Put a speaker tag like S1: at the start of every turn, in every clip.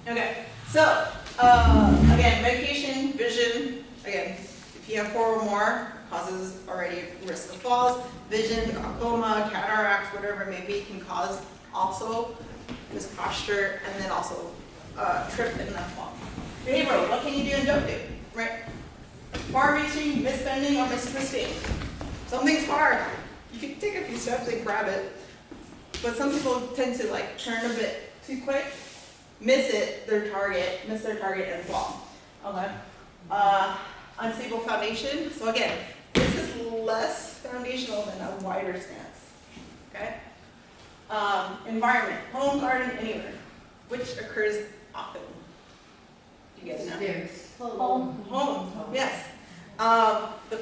S1: Okay, so again, medication, vision, again, if you have 4 or more, causes already risk of falls. Vision, glaucoma, cataracts, whatever it may be, can cause also this posture and then also trip and then fall. Behavioral, what can you do and don't do, right? Far reaching, misbending, or mistwisting. Something's hard. You can take a few steps and grab it, but some people tend to like turn a bit too quick, miss their target, and fall. Okay. Unstable foundation. So again, this is less foundational than a wider stance. Okay. Environment, home, garden, anywhere, which occurs often. Do you guys know?
S2: Home.
S1: Home. Yes. The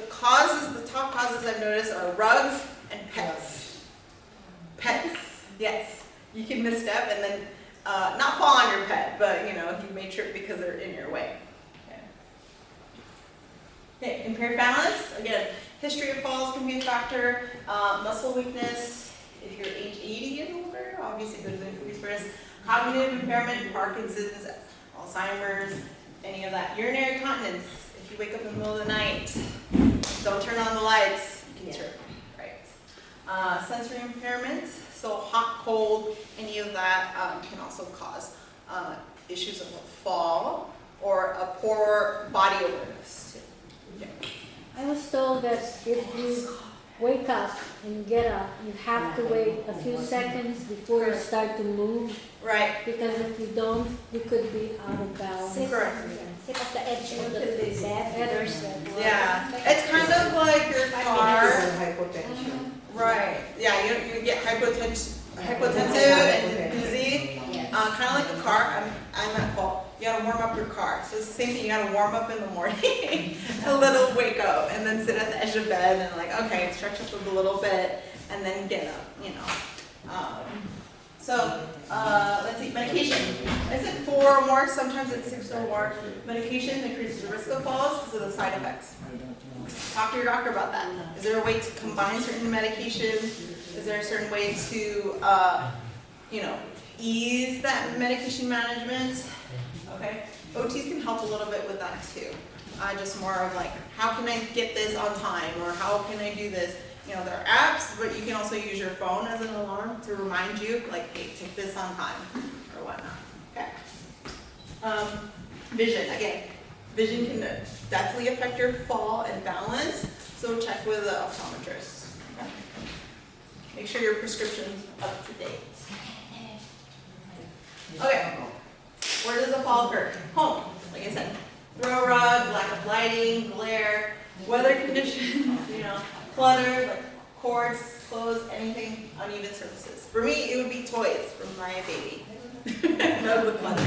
S1: top causes I've noticed are rugs and pets. Pets. Yes. You can misstep and then not fall on your pet, but you know, you may trip because they're in your way. Okay, impaired balance. Again, history of falls can be a factor. Muscle weakness. If you're age 80 and older, obviously there's increased risk. Cognitive impairment, Parkinson's, Alzheimer's, any of that. Urinary continence. If you wake up in the middle of the night, don't turn on the lights, you can trip. Right. Sensory impairment. So hot, cold, any of that can also cause issues of a fall or a poor body awareness. Yeah.
S2: I was told that if you wake up and get up, you have to wait a few seconds before you start to move.
S1: Right.
S2: Because if you don't, you could be out of balance.
S1: Correct.
S3: Sit at the edge of the bed.
S1: Yeah. It's kind of like your car.
S4: Hypotension.
S1: Right. Yeah, you get hypotensive and dizzy. Kind of like a car. I'm at fault. You gotta warm up your car. So it's the same thing. You gotta warm up in the morning, a little wake up, and then sit at the edge of bed and like, okay, stretch up a little bit, and then get up. You know. Let's see. Medication. I said 4 or more. Sometimes it's 6 or more. Medication increases the risk of falls because of the side effects. Talk to your doctor about that. Is there a way to combine certain medications? Is there a certain way to, ease that medication management? Okay. OTs can help a little bit with that too. Just more of like, how can I get this on time, or how can I do this? You know, there are apps, but you can also use your phone as an alarm to remind you, like, hey, take this on time, or whatnot. Okay. Vision, again. Vision can definitely affect your fall and balance, so check with the optometrist. Okay. Make sure your prescription's up to date. Okay, where does the fall occur? Home, like I said. Throw rug, lack of lighting, glare, weather conditions, clutter, like cords, clothes, anything, uneven surfaces. For me, it would be toys from my baby. No the clutter.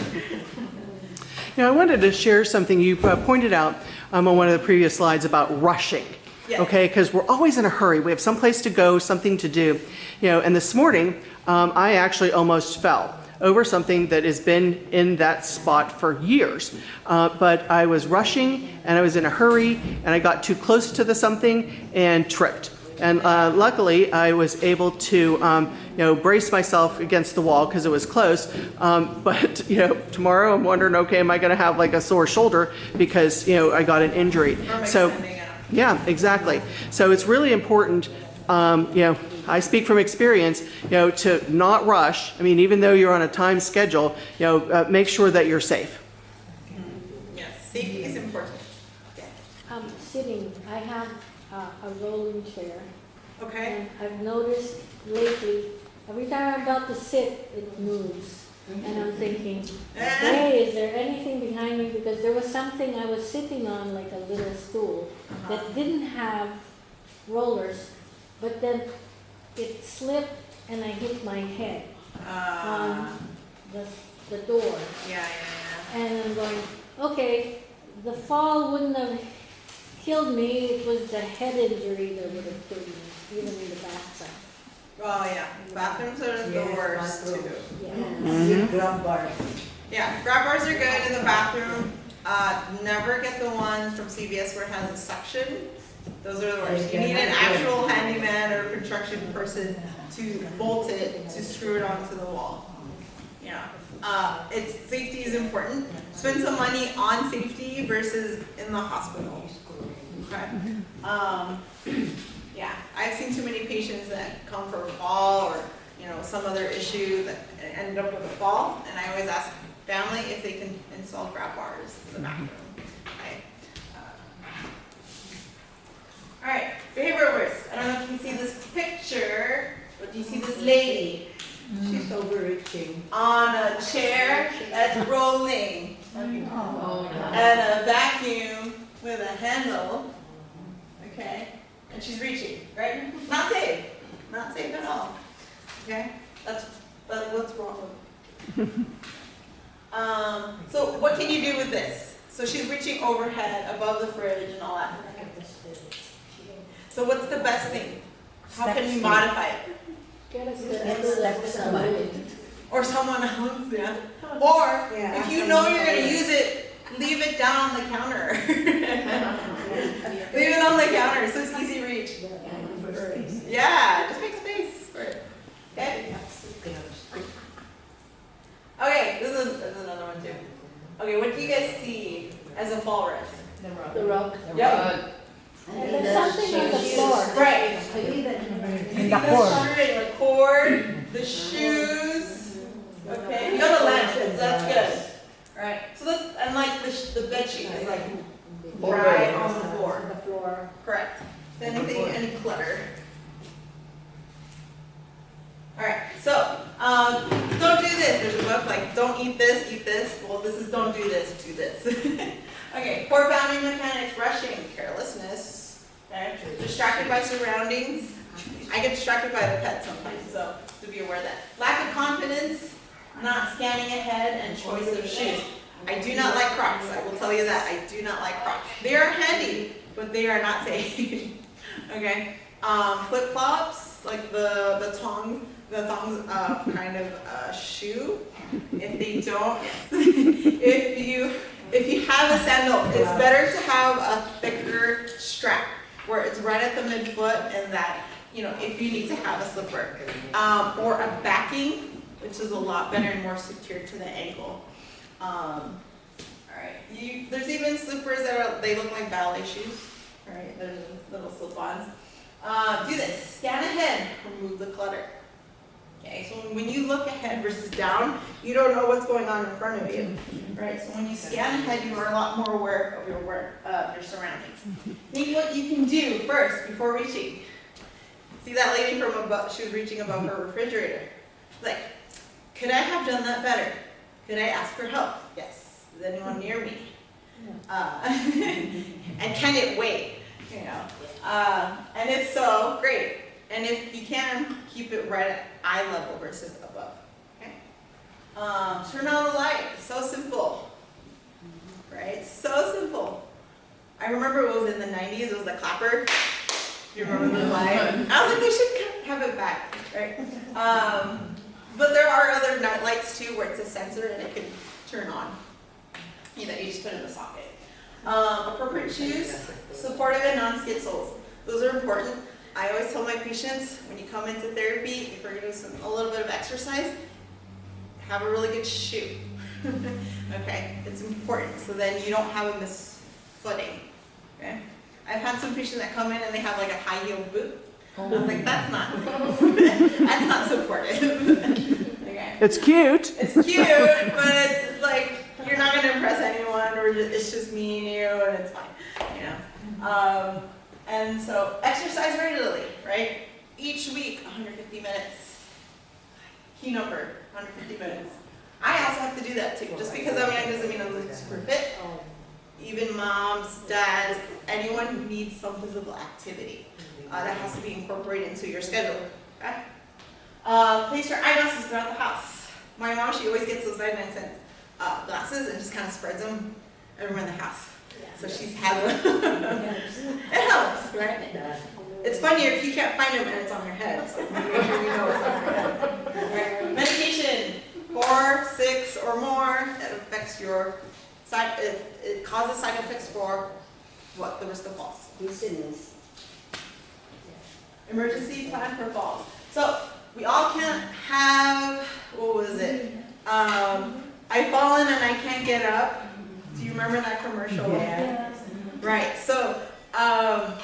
S5: Now, I wanted to share something you pointed out on one of the previous slides about rushing. Yes. Okay, because we're always in a hurry. We have someplace to go, something to do. And this morning, I actually almost fell over something that has been in that spot for years. But I was rushing, and I was in a hurry, and I got too close to the something and tripped. And luckily, I was able to, brace myself against the wall because it was close. But tomorrow I'm wondering, okay, am I going to have like a sore shoulder because I got an injury? So, yeah, exactly. So it's really important. I speak from experience. To not rush. I mean, even though you're on a time schedule, make sure that you're safe.
S1: Yes, safety is important. Yes.
S2: Sitting, I have a rolling chair.
S1: Okay.
S2: And I've noticed lately, every time I'm about to sit, it moves. And I'm thinking, hey, is there anything behind me? Because there was something I was sitting on, like a little stool, that didn't have rollers, but then it slipped and I hit my head on the door.
S1: Yeah.
S2: And I'm going, okay, the fall wouldn't have killed me. It was the head injury that would have killed me, even in the bathtub.
S1: Oh yeah, bathrooms are the worst too.
S2: Yeah.
S4: Grab bars.
S1: Yeah, grab bars are good in the bathroom. Never get the ones from CVS where it has a suction. Those are the worst. You need an actual handyman or construction person to bolt it, to screw it onto the wall. Yeah. Safety is important. Spend some money on safety versus in the hospital. Okay. Yeah, I've seen too many patients that come for a fall or some other issue that end up with a fall, and I always ask family if they can install grab bars in the bathroom. Okay. All right, favorite words. I don't know if you can see this picture, but do you see this lady?
S3: She's overreaching.
S1: On a chair that's rolling, and a vacuum with a handle. Okay, and she's reaching, right? Not safe. Not safe at all. Okay, that's what's wrong with it. So what can you do with this? So she's reaching overhead above the fridge and all that. So what's the best thing? How can we modify it?
S2: Get us
S1: Or someone else, yeah. Or if you know you're going to use it, leave it down on the counter. Leave it on the counter so it's easy reach. Yeah, just make space for it. Okay? Okay, this is another one too. Okay, what do you guys see as a fall risk?
S2: The rug.
S1: Yep.
S2: And there's something on the floor.
S1: Right.
S3: In the
S1: The cord, the shoes. Okay, you got a lamp, that's good. Alright, so that's, and like the bed sheet is like right on the floor.
S2: The floor.
S1: Correct. Anything, any clutter. Alright, so don't do this. There's a book like don't eat this, eat this. Well, this is don't do this, do this. Okay, poor bounding mechanics, rushing, carelessness. Okay, distracted by surroundings. I get distracted by the pet sometimes, so to be aware of that. Lack of confidence, not scanning ahead, and choice of shoes. I do not like Crocs. I will tell you that. I do not like Crocs. They are handy, but they are not safe. Okay. Flip flops, like the thongs kind of shoe. If they don't, if you have a sandal, it's better to have a thicker strap where it's right at the midfoot, and that if you need to have a slipper or a backing, which is a lot better and more secure to the ankle. All right, there's even slippers that they look like ballet shoes. All right, there's little slip-ons. Do this. Scan ahead. Remove the clutter. Okay, so when you look ahead versus down, you don't know what's going on in front of you. Right? So when you scan ahead, you are a lot more aware of your surroundings. Think what you can do first before reaching. See that lady from above? She was reaching above her refrigerator. Like, could I have done that better? Could I ask for help? Yes. Is anyone near me? And can it wait? And if so, great. And if you can, keep it right at eye level versus above. Okay. Turn on the light. It's so simple. Right? So simple. I remember it was in the 90s. It was the clapper. You remember the light? I was like, they should have it back, right? But there are other night lights too, where it's a sensor and it can turn on. You just put it in the socket. Appropriate shoes, supportive and non-skid soles. Those are important. I always tell my patients, when you come into therapy, if we're going to do a little bit of exercise, have a really good shoe. Okay, it's important, so then you don't have a misfooting. Okay, I've had some patients that come in and they have like a high heel boot. I was like, that's not supportive. Okay.
S5: It's cute.
S1: It's cute, but it's like you're not going to impress anyone, or it's just me and you, and it's fine. And so exercise regularly, right? Each week, 150 minutes. Key number, 150 minutes. I also have to do that too. Just because I'm young doesn't mean I'm super fit. Even moms, dads, anyone who needs some physical activity. That has to be incorporated into your schedule. Okay? Place your eyeglasses throughout the house. My mom, she always gets those 99-cent glasses and just kind of spreads them everywhere in the house. So she's has them. It helps, right? It's funnier if you can't find them and it's on your head. So make sure you know it's on your head. Right. Medication, 4, 6, or more, it affects your side. It causes side effects for what? The risk of falls.
S3: Dizziness.
S1: Emergency plan for falls. So we all can't have, what was it? I've fallen and I can't get up. Do you remember that commercial?
S3: Yeah.
S1: Right, so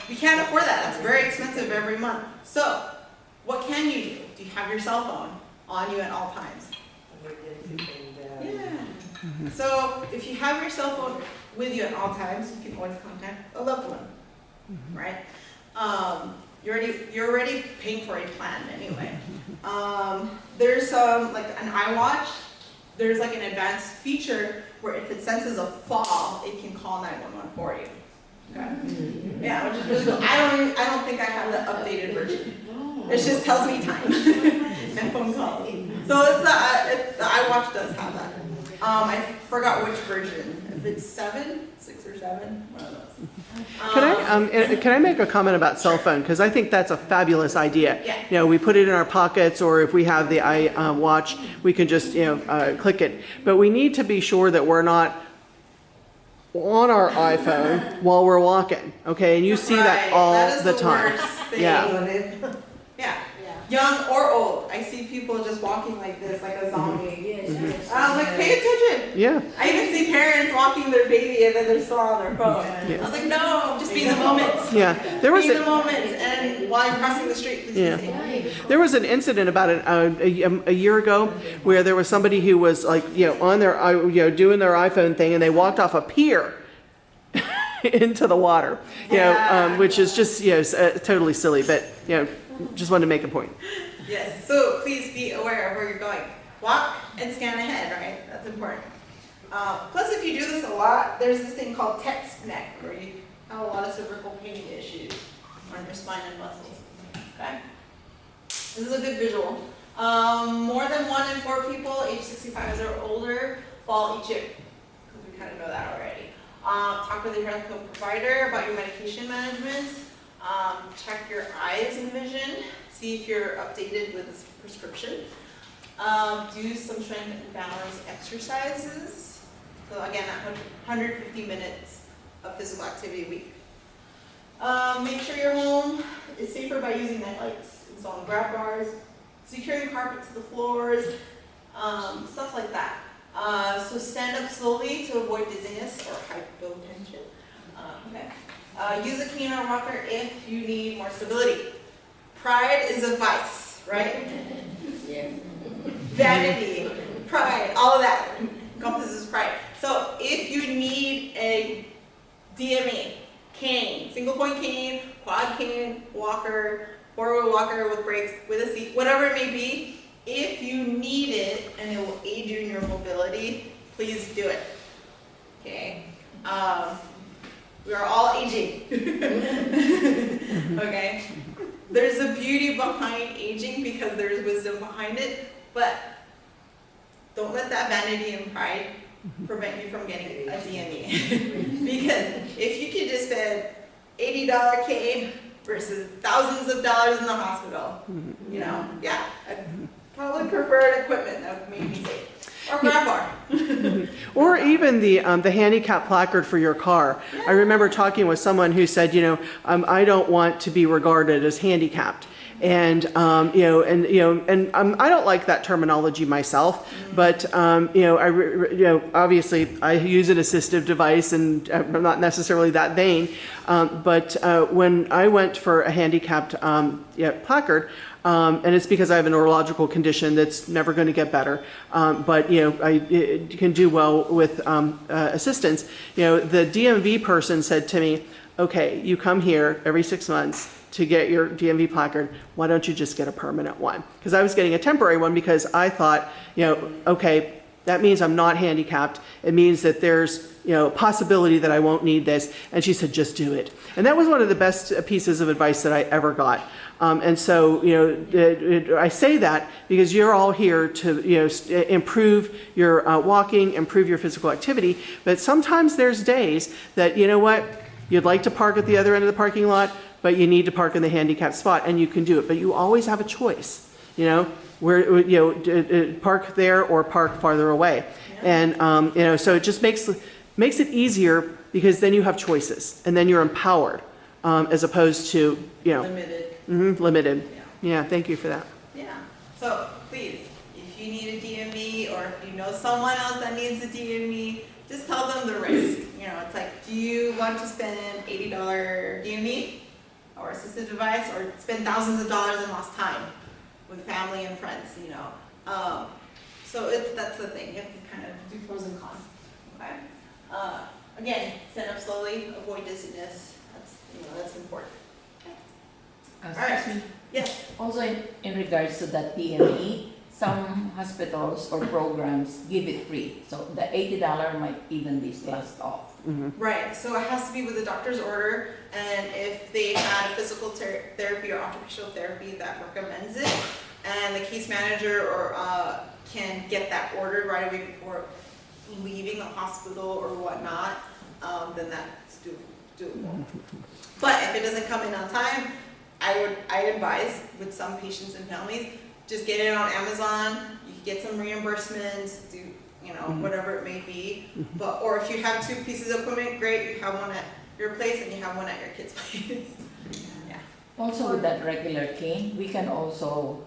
S1: we can't afford that. That's very expensive every month. So what can you do? Do you have your cell phone on you at all times? Yeah. So if you have your cell phone with you at all times, you can always contact a loved one, right? You're already paying for a plan anyway. There's like an iWatch. There's like an advanced feature where if it senses a fall, it can call 911 for you. Okay. Yeah, which is really cool. I don't think I have the updated version. It just tells me time and phone calls. So the iWatch does have that. I forgot which version. If it's 6 or 7, one of those.
S5: Can I make a comment about cell phone? Because I think that's a fabulous idea.
S1: Yeah.
S5: You know, we put it in our pockets, or if we have the iWatch, we can just, click it. But we need to be sure that we're not on our iPhone while we're walking, okay? And you see that
S1: Right,
S5: all
S1: that is
S5: the time.
S1: worst thing.
S5: Yeah.
S1: Yeah. Young or old. I see people just walking like this, like a zombie. I was like, pay attention.
S5: Yeah.
S1: I even see parents walking their baby and then they're still on their phone. I was like, no, just be in the moment.
S5: Yeah. There was
S1: Be in the moment, and while you're crossing the street, please
S5: Yeah.
S1: be safe.
S5: There was an incident about a year ago where there was somebody who was like, on their, doing their iPhone thing, and they walked off a pier into the water,
S1: Yeah.
S5: which is just, totally silly, but, just wanted to make a point.
S1: Yes, so please be aware of where you're going. Walk and scan ahead, right? That's important. Plus, if you do this a lot, there's this thing called text neck, where you have a lot of cervical pain issues on your spine and muscles. Okay? This is a good visual. More than 1 in 4 people age 65 or older fall each year. Because we kind of know that already. Talk with your healthcare provider about your medication management. Check your eyes and vision. See if you're updated with this prescription. Do some strength and balance exercises. So again, 150 minutes of physical activity a week. Make sure your home is safer by using night lights, installing grab bars, securing carpet to the floors, stuff like that. So stand up slowly to avoid dizziness or hypotension. Use a cleaner walker if you need more stability. Pride is a vice, right?
S3: Yes.
S1: Vanity, pride, all of that encompasses pride. So if you need a DME, cane, single point cane, quad cane, walker, four-wheel walker with brakes, with a seat, whatever it may be, if you need it and it will aid you in your mobility, please do it. Okay? We are all aging. Okay? There's a beauty behind aging because there's wisdom behind it, but don't let that vanity and pride prevent you from getting a DME. Because if you could just spend $80 cane versus thousands of dollars in the hospital, yeah, I'd probably prefer equipment that would make me safe. Or grab bar.
S5: Or even the handicap placard for your car. I remember talking with someone who said, I don't want to be regarded as handicapped. And I don't like that terminology myself, but obviously I use an assistive device, and I'm not necessarily that vain. But when I went for a handicapped placard, and it's because I have a neurological condition that's never going to get better, but I can do well with assistance. The DMV person said to me, "Okay, you come here every 6 months to get your DMV placard. Why don't you just get a permanent one?" Because I was getting a temporary one because I thought, okay, that means I'm not handicapped. It means that there's possibility that I won't need this. And she said, just do it. And that was one of the best pieces of advice that I ever got. And so, I say that because you're all here to, improve your walking, improve your physical activity. But sometimes there's days that, you'd like to park at the other end of the parking lot, but you need to park in the handicapped spot, and you can do it. But you always have a choice, where, park there or park farther away. Yeah. And, so it just makes it easier because then you have choices, and then you're empowered, as opposed to,
S1: Limited.
S5: Limited. Yeah, thank you for that.
S1: Yeah. So please, if you need a DME DME, or if you know someone else that needs a DME, just tell them the risk. You know, it's like, do you want to spend $80 DME or assistive device, or spend thousands of dollars in lost time with family and friends, you know? So that's the thing, you have to kind of do pros and cons, okay? Again, stand up slowly, avoid dizziness, that's important. All right.
S4: Excuse me.
S1: Yes.
S4: Also, in regards to that DME, some hospitals or programs give it free. So the $80 might even be slashed off.
S1: Right, so it has to be with the doctor's order, and if they had a physical therapy or occupational therapy that recommends it, and the case manager or can get that ordered right away before leaving the hospital or whatnot, then that's doable. But if it doesn't come in on time, I advise with some patients and families, just get it on Amazon. You can get some reimbursements, do whatever it may be. But or if you have two pieces of equipment, great. You have one at your place and you have one at your kid's place. Yeah.
S4: Also, with that regular cane, we can also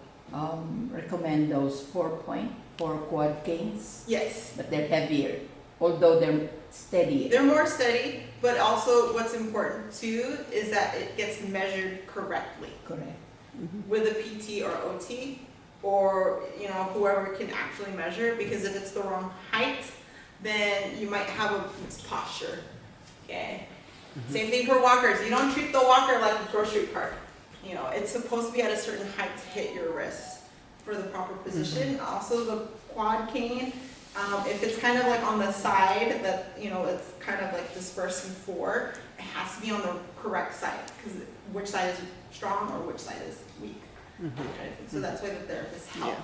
S4: recommend those 4-point for quad canes,
S1: Yes.
S4: but they're heavier, although they're steadier.
S1: They're more steady, but also what's important too is that it gets measured correctly
S4: Correct.
S1: with a PT or OT, or whoever can actually measure, because if it's the wrong height, then you might have a mixed posture. Okay. Same thing for walkers. You don't treat the walker like a grocery cart. It's supposed to be at a certain height to hit your wrist for the proper position. Also, the quad cane, if it's kind of like on the side that it's kind of like dispersed in 4, it has to be on the correct side, because which side is strong or which side is weak. Kind of thing. So that's why the therapists help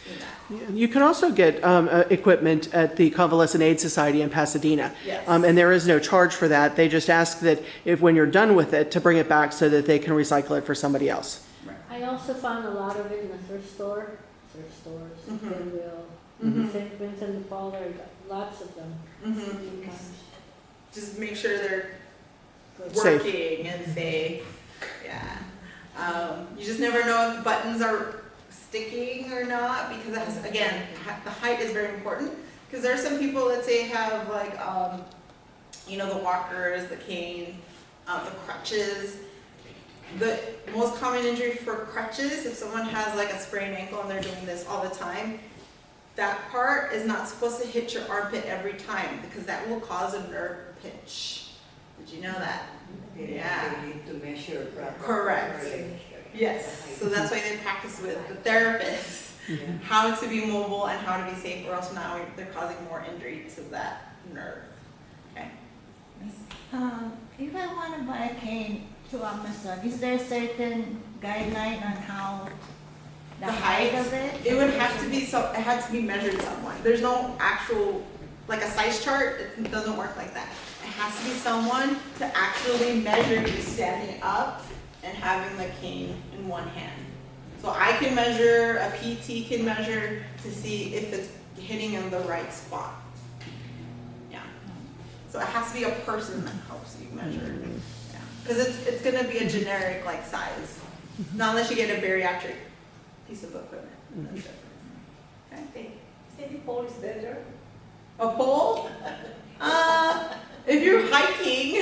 S1: in that.
S5: You can also get equipment at the Convalescent Aid Society in Pasadena.
S1: Yes.
S5: And there is no charge for that. They just ask that when you're done with it, to bring it back so that they can recycle it for somebody else.
S2: I also found a lot of it in the thrift stores, Goodwill, St. Vincent de Paul, there are lots of them. Sometimes.
S1: Just make sure they're
S5: Safe.
S1: working and safe. Yeah. You just never know if the buttons are sticking or not, because it has, again, the height is very important. Because there are some people that say have like, the walkers, the cane, the crutches. The most common injury for crutches, if someone has like a sprained ankle and they're doing this all the time, that part is not supposed to hit your armpit every time, because that will cause a nerve pinch. Did you know that? Yeah.
S3: They need to measure properly.
S1: Correct. Yes. So that's why they practice with the therapists how to be mobile and how to be safe, or else now they're causing more injury to that nerve. Okay.
S6: If I want to buy a cane to my son, is there a certain guideline on how the height of it?
S1: It would have to be it had to be measured someone. There's no actual like a size chart. It doesn't work like that. It has to be someone to actually measure you standing up and having the cane in one hand. So I can measure, a PT can measure to see if it's hitting in the right spot. Yeah. So it has to be a person that helps you measure. Yeah. Because it's going to be a generic like size. Not unless you get a bariatric piece of equipment. That's different. Okay.
S3: Any pole is better?
S1: A pole? If you're hiking,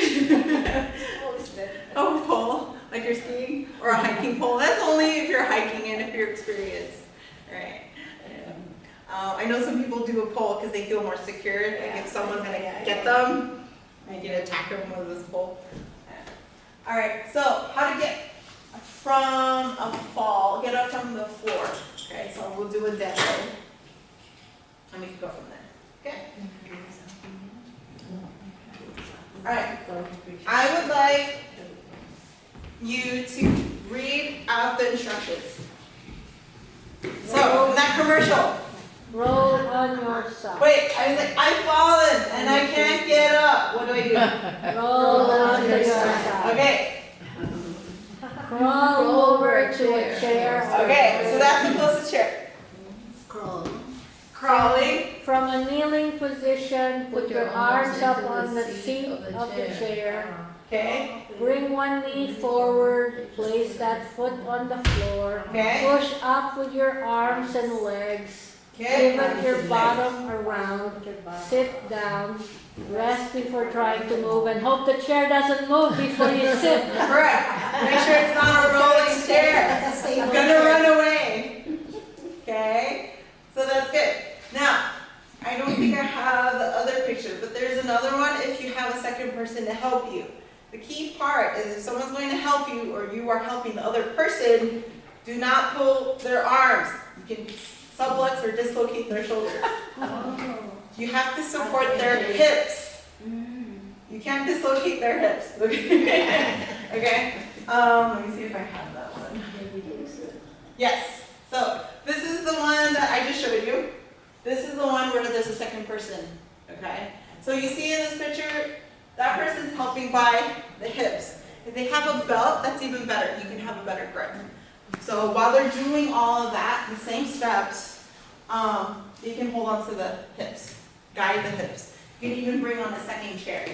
S3: Pole is better.
S1: a pole, like you're skiing, or a hiking pole. That's only if you're hiking and if you're experienced, right? I know some people do a pole because they feel more secure. Like if someone's gonna get them, they can attack them with this pole. All right. So how to get from a fall? Get up from the floor. Okay. So we'll do a demo, and we can go from there. Okay. All right. I would like you to read out the instructions. So, in that commercial.
S2: Roll on your side.
S1: Wait, I was like, I've fallen and I can't get up. What do I do?
S2: Roll on your side.
S1: Okay.
S2: Crawl over to a chair.
S1: Okay, so that's the closest chair.
S3: Crawl.
S1: Crawling.
S2: From a kneeling position, put your arms up on the seat of the chair.
S1: Okay.
S2: Bring one knee forward, place that foot on the floor.
S1: Okay.
S2: Push up with your arms and legs.
S1: Okay?
S2: Pivot your bottom around, sit down, rest before trying to move, and hope the chair doesn't move before you sit.
S1: Correct. Make sure it's not a rolling chair. It's gonna run away. Okay? So that's good. Now, I don't think I have the other picture, but there's another one if you have a second person to help you. The key part is if someone's going to help you or you are helping the other person, do not pull their arms. You can sublux or dislocate their shoulders. You have to support their hips. You can't dislocate their hips. Okay? Okay? Let me see if I have that one. Yes. So this is the one that I just showed you. This is the one where there's a second person. Okay? So you see in this picture, that person's helping by the hips. If they have a belt, that's even better. You can have a better grip. So while they're doing all of that, the same steps, you can hold on to the hips, guide the hips. You can even bring on a second chair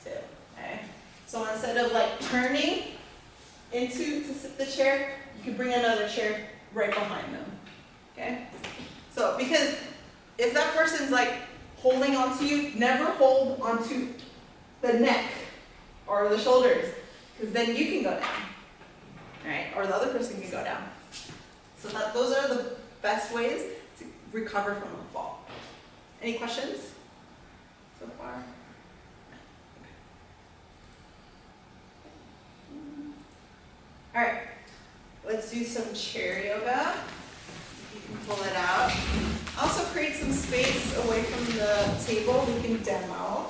S1: too. Okay? So instead of like turning to sit the chair, you can bring another chair right behind them. Okay? So because if that person's like holding onto you, never hold onto the neck or the shoulders, because then you can go down. Right? Or the other person can go down. So those are the best ways to recover from a fall. Any questions so far? All right, let's do some chair yoga. You can pull it out. Also create some space away from the table. We can demo.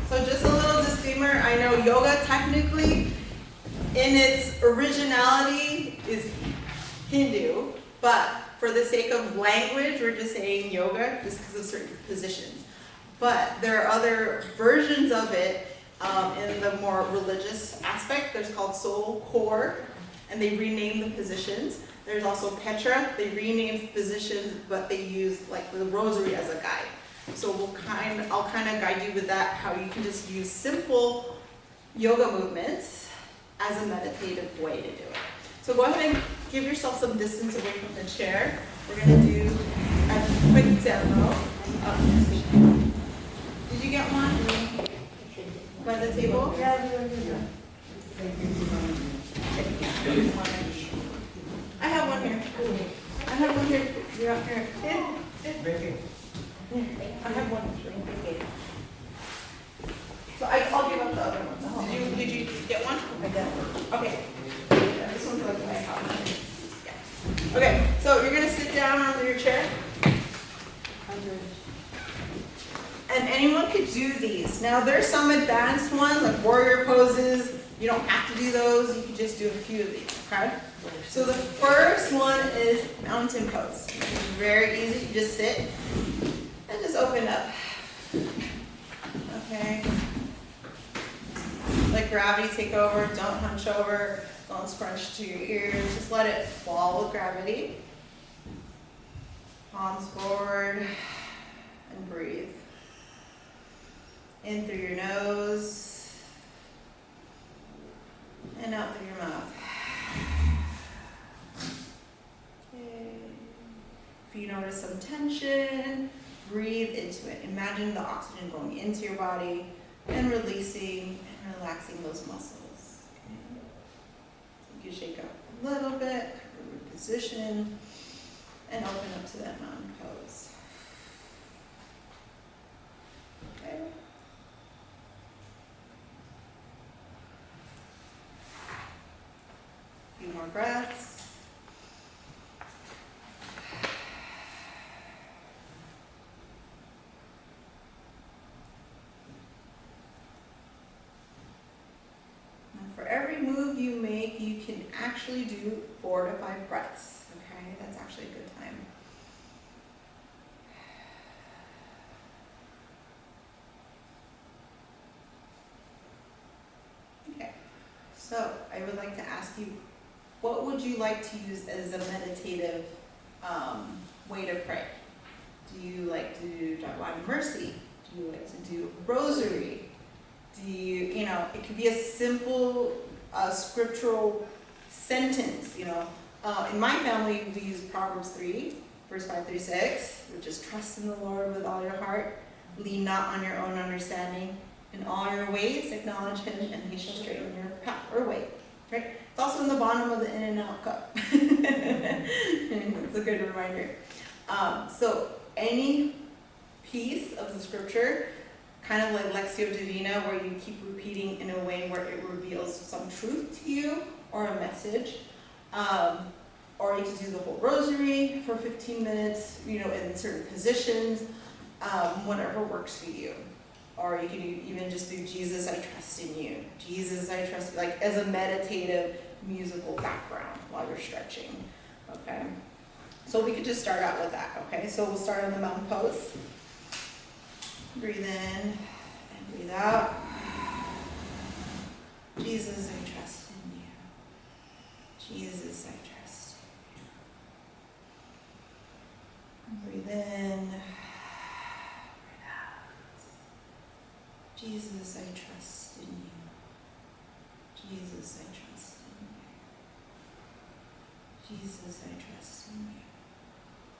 S1: So just a little disclaimer, I know yoga technically in its originality is Hindu, but for the sake of language, we're just saying yoga just because of certain positions. But there are other versions of it in the more religious aspect. There's called soul core, and they rename the positions. There's also Petra, they renamed positions, but they use like the rosary as a guide. So I'll kind of guide you with that, how you can just use simple yoga movements as a meditative way to do it. So go ahead and give yourself some distance away from the chair. We're going to do a quick demo of this. Did you get one by the table? Yeah. I have one here. I have one here. You're up here. I have one. So I'll give up the other one. Did you get one? I did. Okay. Yeah, this one's like my house. Yeah. Okay, so you're going to sit down on your chair. And anyone could do these. Now there's some advanced ones like warrior poses. You don't have to do those. You can just do a few of these, okay? So the first one is mountain pose. It's very easy. You just sit and just open up. Okay. Let gravity take over. Don't hunch over. Don't scrunch to your ears. Just let it fall with gravity. Palms forward and breathe. In through your nose and out through your mouth. Okay. If you notice some tension, breathe into it. Imagine the oxygen going into your body and releasing and relaxing those muscles. Okay. So you can shake up a little bit, position, and open up to that mountain pose. Okay. A few more breaths. For every move you make, you can actually do 4 to 5 breaths. Okay, that's actually a good time. Okay, so I would like to ask you, what would you like to use as a meditative way to pray? Do you like to do Line of Mercy? Do you like to do Rosary? Do you, it could be a simple scriptural sentence, in my family, we use Proverbs 3, verse 5 through 6, which is trust in the Lord with all your heart, lean not on your own understanding, in all your ways acknowledge him, and he shall straighten your path or way. Right? It's also in the bottom of the In and Out cup. It's a good reminder. So any piece of the scripture, kind of like Lectio Divina, where you keep repeating in a way where it reveals some truth to you or a message. Or you can do the whole rosary for 15 minutes, in certain positions, whatever works for you. Or you can even just do Jesus, I trust in you. Jesus, I trust, like as a meditative musical background while you're stretching. Okay? So we could just start out with that. Okay? So we'll start on the mountain pose. Breathe in and breathe out. Jesus, I trust in you. Jesus, I trust in you. Breathe in. Breathe out. Jesus, I trust in you. Jesus, I trust in you. Jesus, I trust in you.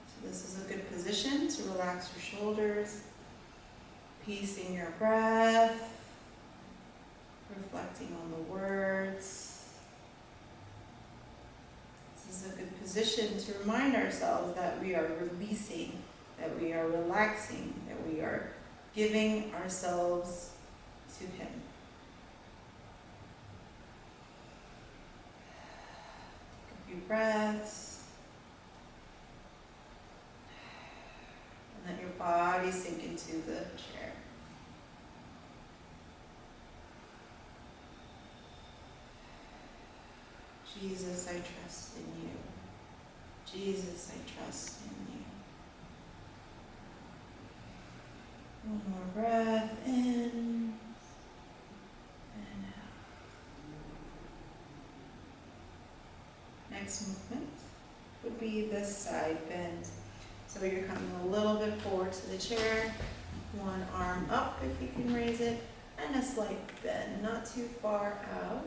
S1: So this is a good position to relax your shoulders, piecing your breath, reflecting on the words. This is a good position to remind ourselves that we are releasing, that we are relaxing, that we are giving ourselves to him. Take a few breaths. And let your body sink into the chair. Jesus, I trust in you. Jesus, I trust in you. One more breath in and out. Next movement would be the side bend. So you're coming a little bit forward to the chair, one arm up if you can raise it, and a slight bend, not too far out.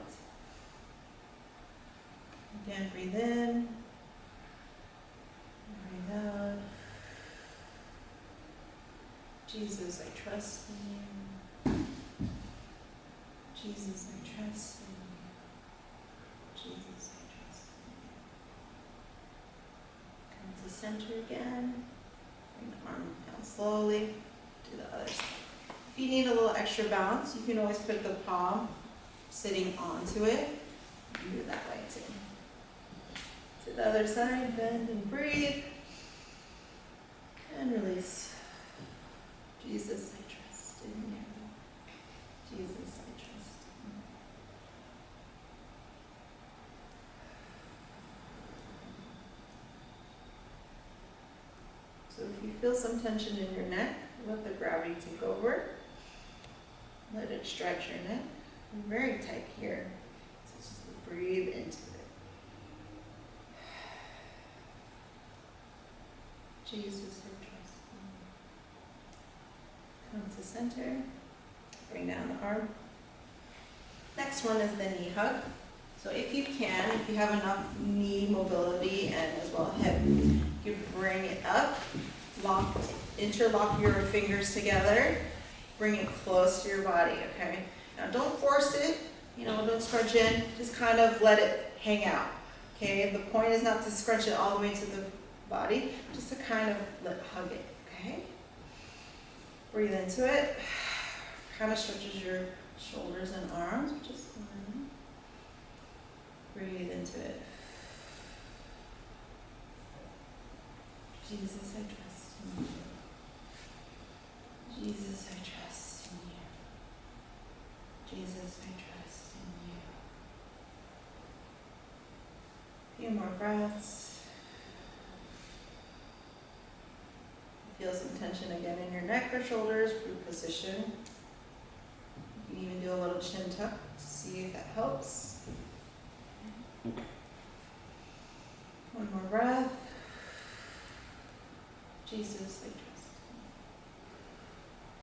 S1: Again, breathe in, breathe out. Jesus, I trust in you. Jesus, I trust in you. Jesus, I trust in you. Come to center again. Bring the arm down slowly to the other side. If you need a little extra balance, you can always put the palm sitting onto it. You can do it that way too. To the other side, bend and breathe. And release. Jesus, I trust in you. Jesus, I trust in you. So if you feel some tension in your neck, let the gravity take over. Let it stretch your neck. You're very tight here. So just breathe into it. Jesus, I trust in you. Come to center. Bring down the arm. Next one is the knee hug. So if you can, if you have enough knee mobility and as well hip, you bring it up, interlock your fingers together, bring it close to your body, okay? Now don't force it, don't scrunch in, just kind of let it hang out, okay? The point is not to scrunch it all the way to the body, just to kind of hug it, okay? Breathe into it, kind of stretches your shoulders and arms, just one. Breathe into it. Jesus, I trust in you. Jesus, I trust in you. Jesus, I trust in you. A few more breaths. Feel some tension again in your neck or shoulders, group position. You can even do a little chin tuck to see if that helps. One more breath. Jesus, I trust.